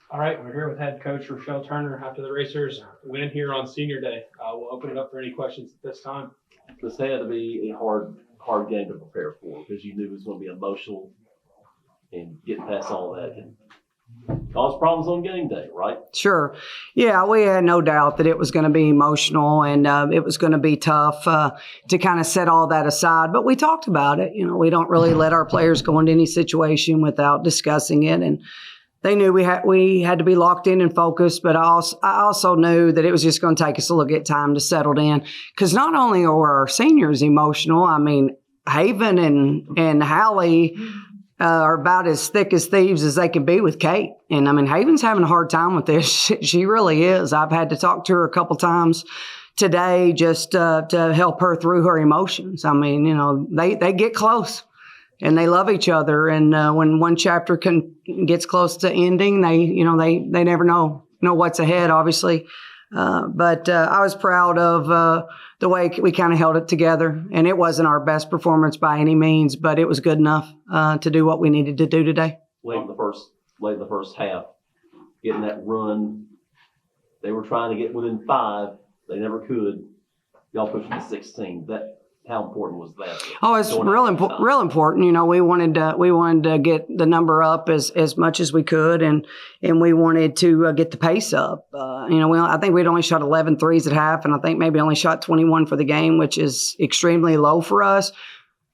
All right, we're here with head coach Rechelle Turner after the Racers win here on Senior Day. We'll open it up for any questions at this time. This had to be a hard game to prepare for because you knew it was going to be emotional, and getting past all that can cause problems on game day, right? Sure. Yeah, we had no doubt that it was going to be emotional and it was going to be tough to kind of set all that aside. But we talked about it. We don't really let our players go into any situation without discussing it. And they knew we had to be locked in and focused, but I also knew that it was just going to take us a little bit of time to settle in. Because not only are our seniors emotional, I mean, Haven and Hallie are about as thick as thieves as they can be with Kate. And I mean, Haven's having a hard time with this. She really is. I've had to talk to her a couple times today just to help her through her emotions. I mean, they get close. And they love each other, and when one chapter gets close to ending, they never know what's ahead, obviously. But I was proud of the way we kind of held it together, and it wasn't our best performance by any means, but it was good enough to do what we needed to do today. Late in the first half, getting that run, they were trying to get within 5, they never could. Y'all pushed to 16. How important was that? Oh, it's real important. We wanted to get the number up as much as we could, and we wanted to get the pace up. I think we'd only shot 11 threes at half, and I think maybe only shot 21 for the game, which is extremely low for us.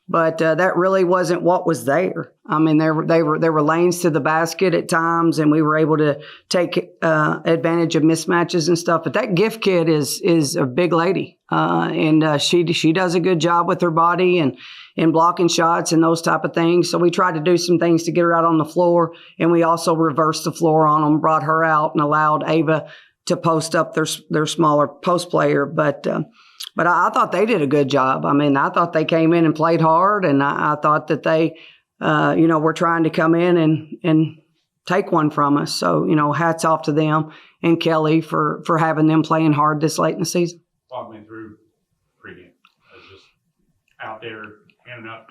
But that really wasn't what was there. I mean, there were lanes to the basket at times, and we were able to take advantage of mismatches and stuff. But that gift kid is a big lady, and she does a good job with her body and blocking shots and those type of things. So we tried to do some things to get her out on the floor, and we also reversed the floor on them, brought her out, and allowed Ava to post up their smaller post player. But I thought they did a good job. I mean, I thought they came in and played hard, and I thought that they, were trying to come in and take one from us. So, hats off to them and Kelly for having them playing hard this late in the season. Walk me through pregame. I was just out there handing out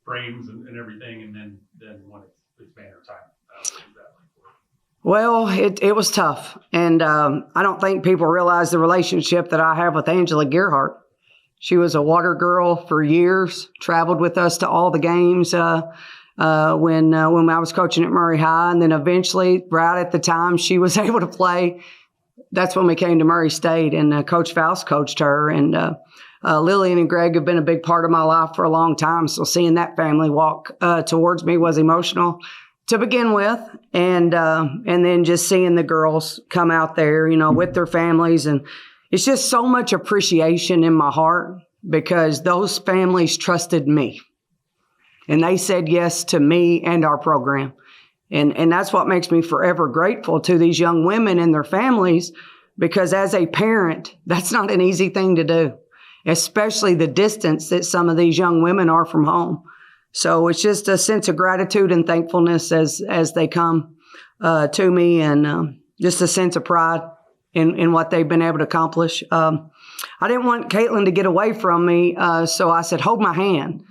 frames and everything, and then when it's banner time. Well, it was tough, and I don't think people realize the relationship that I have with Angela Gearhart. She was a water girl for years, traveled with us to all the games when I was coaching at Murray High, and then eventually, right at the time she was able to play, that's when we came to Murray State, and Coach Faust coached her, and Lillian and Greg have been a big part of my life for a long time, so seeing that family walk towards me was emotional to begin with, and then just seeing the girls come out there, with their families, and it's just so much appreciation in my heart because those families trusted me, and they said yes to me and our program, and that's what makes me forever grateful to these young women and their families, because as a parent, that's not an easy thing to do, especially the distance that some of these young women are from home. So it's just a sense of gratitude and thankfulness as they come to me, and just a sense of pride in what they've been able to accomplish. I didn't want Caitlin to get away from me, so I said, hold my hand.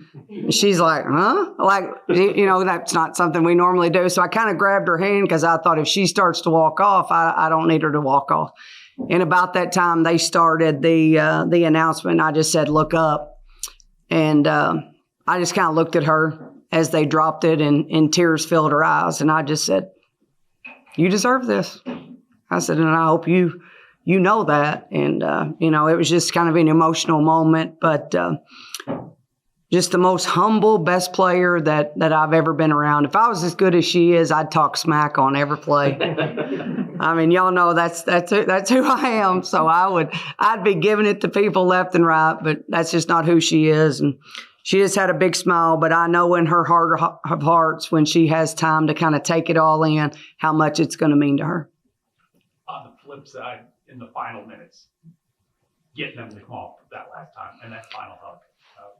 She's like, huh? Like, that's not something we normally do. So I kind of grabbed her hand because I thought if she starts to walk off, I don't need her to walk off. And about that time, they started the announcement. I just said, look up. And I just kind of looked at her as they dropped it, and tears filled her eyes. And I just said, you deserve this. I said, and I hope you know that. And, it was just kind of an emotional moment, but just the most humble, best player that I've ever been around. If I was as good as she is, I'd talk smack on every play. I mean, y'all know that's who I am. So I'd be giving it to people left and right, but that's just not who she is. And she just had a big smile, but I know in her heart of hearts, when she has time to kind of take it all in, how much it's going to mean to her. On the flip side, in the final minutes, getting them to come off that last time and that final hug,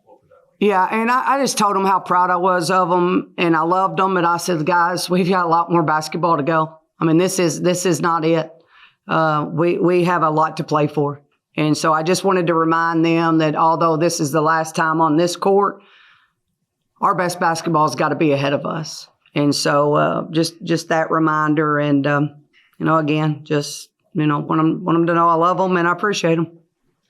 what was that like? Yeah, and I just told them how proud I was of them, and I loved them, but I said, guys, we've got a lot more basketball to go. I mean, this is not it. We have a lot to play for. And so I just wanted to remind them that although this is the last time on this court, our best basketball's got to be ahead of us. And so just that reminder. And again, just, want them to know I love them and I appreciate them.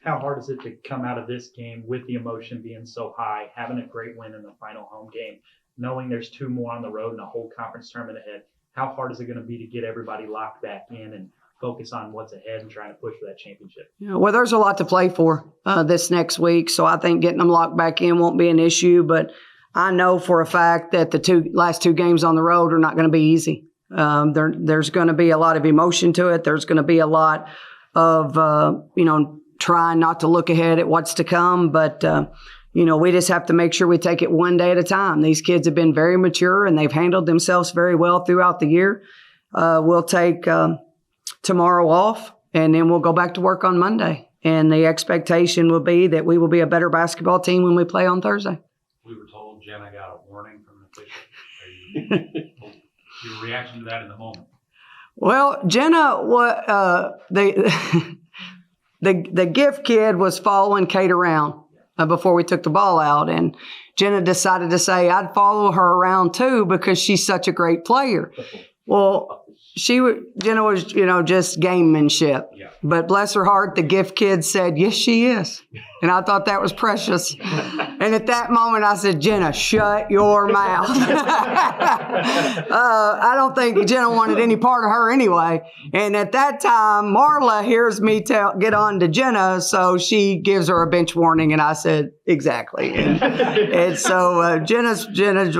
How hard is it to come out of this game with the emotion being so high, having a great win in the final home game, knowing there's 2 more on the road and a whole conference tournament ahead? How hard is it going to be to get everybody locked back in and focus on what's ahead and trying to push for that championship? Well, there's a lot to play for this next week, so I think getting them locked back in won't be an issue, but I know for a fact that the last 2 games on the road are not going to be easy. There's going to be a lot of emotion to it. There's going to be a lot of, trying not to look ahead at what's to come. But, we just have to make sure we take it one day at a time. These kids have been very mature and they've handled themselves very well throughout the year. We'll take tomorrow off and then we'll go back to work on Monday. And the expectation will be that we will be a better basketball team when we play on Thursday. We were told Jenna got a warning from the official. Your reaction to that in the moment? Well, Jenna, the gift kid was following Kate around before we took the ball out, and Jenna decided to say I'd follow her around too because she's such a great player. Well, Jenna was, just gamemanship. Yeah. But bless her heart, the gift kid said, yes, she is. And I thought that was precious. And at that moment, I said, Jenna, shut your mouth. I don't think Jenna wanted any part of her anyway. And at that time, Marla hears me get on to Jenna, so she gives her a bench warning. And I said, exactly. And so Jenna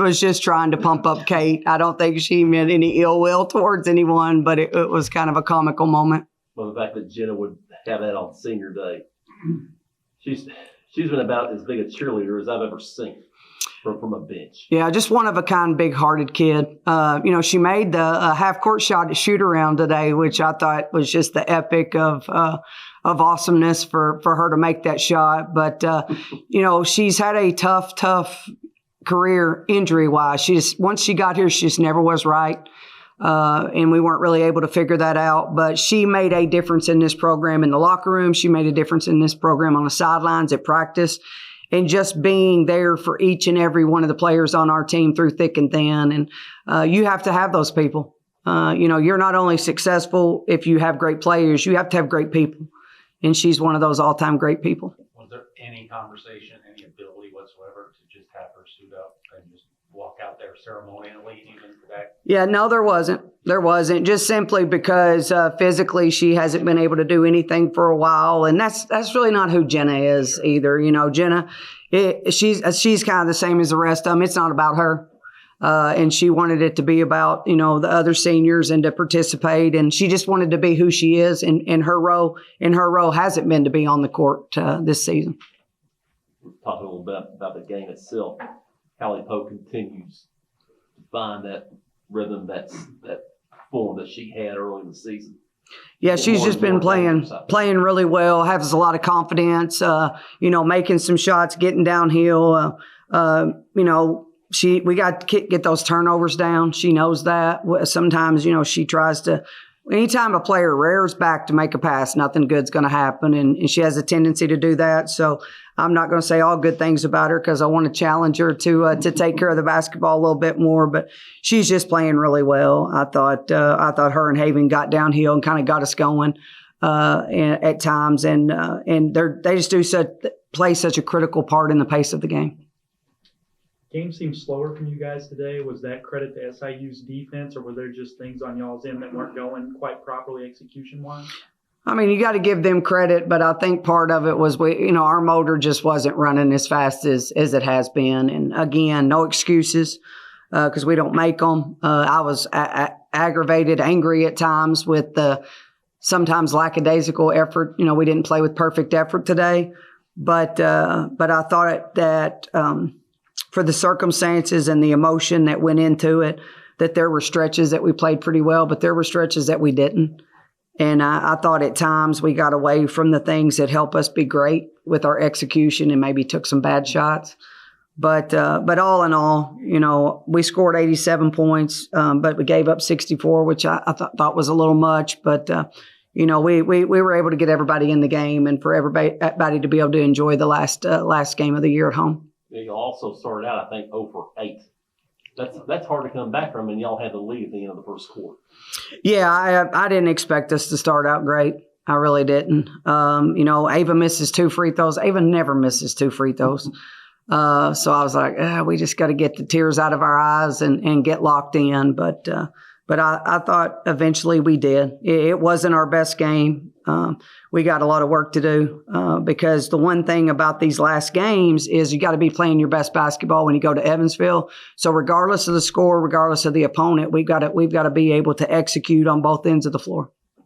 was just trying to pump up Kate. I don't think she meant any ill will towards anyone, but it was kind of a comical moment. Well, the fact that Jenna would have that on senior day, she's been about as big a cheerleader as I've ever seen from a bench. Yeah, just one of a kind, big-hearted kid. She made the half-court shot at shoot-around today, which I thought was just the epic of awesomeness for her to make that shot. But, she's had a tough career injury-wise. Once she got here, she just never was right. And we weren't really able to figure that out. But she made a difference in this program in the locker room. She made a difference in this program on the sidelines at practice. And just being there for each and every one of the players on our team through thick and thin. And you have to have those people. You're not only successful if you have great players, you have to have great people. And she's one of those all-time great people. Was there any conversation, any ability whatsoever to just have her suit up and just walk out there ceremonially even today? Yeah, no, there wasn't. There wasn't. Just simply because physically she hasn't been able to do anything for a while, and that's really not who Jenna is either. Jenna, she's kind of the same as the rest of them. It's not about her, and she wanted it to be about the other seniors and to participate, and she just wanted to be who she is. And her role hasn't been to be on the court this season. We'll talk a little bit about the game itself. Callie Pope continues to find that rhythm, that form that she had early in the season. Yeah, she's just been playing really well, has a lot of confidence, making some shots, getting downhill. We got to get those turnovers down. She knows that. Sometimes, she tries to, anytime a player rears back to make a pass, nothing good's going to happen. And she has a tendency to do that. So I'm not going to say all good things about her because I want to challenge her to take care of the basketball a little bit more. But she's just playing really well. I thought her and Haven got downhill and kind of got us going at times. And they just play such a critical part in the pace of the game. Game seemed slower from you guys today. Was that credit to SIU's defense, or were there just things on y'all's end that weren't going quite properly execution-wise? I mean, you got to give them credit, but I think part of it was our motor just wasn't running as fast as it has been. And again, no excuses because we don't make them. I was aggravated, angry at times with the sometimes lackadaisical effort. We didn't play with perfect effort today, but I thought that for the circumstances and the emotion that went into it, that there were stretches that we played pretty well, but there were stretches that we didn't. And I thought at times we got away from the things that help us be great with our execution and maybe took some bad shots. But all in all, we scored 87 points, but we gave up 64, which I thought was a little much. But, we were able to get everybody in the game and for everybody to be able to enjoy the last game of the year at home. You also started out, I think, 0 for 8 That's hard to come back from, and y'all had to leave at the end of the first quarter. Yeah, I didn't expect us to start out great. I really didn't. Ava misses 2 free throws. Ava never misses 2 free throws. So I was like, we just got to get the tears out of our eyes and get locked in. But I thought eventually we did. It wasn't our best game. We got a lot of work to do because the one thing about these last games is you got to be playing your best basketball when you go to Evansville. So regardless of the score, regardless of the opponent, we've got to be able to execute on both ends of the floor.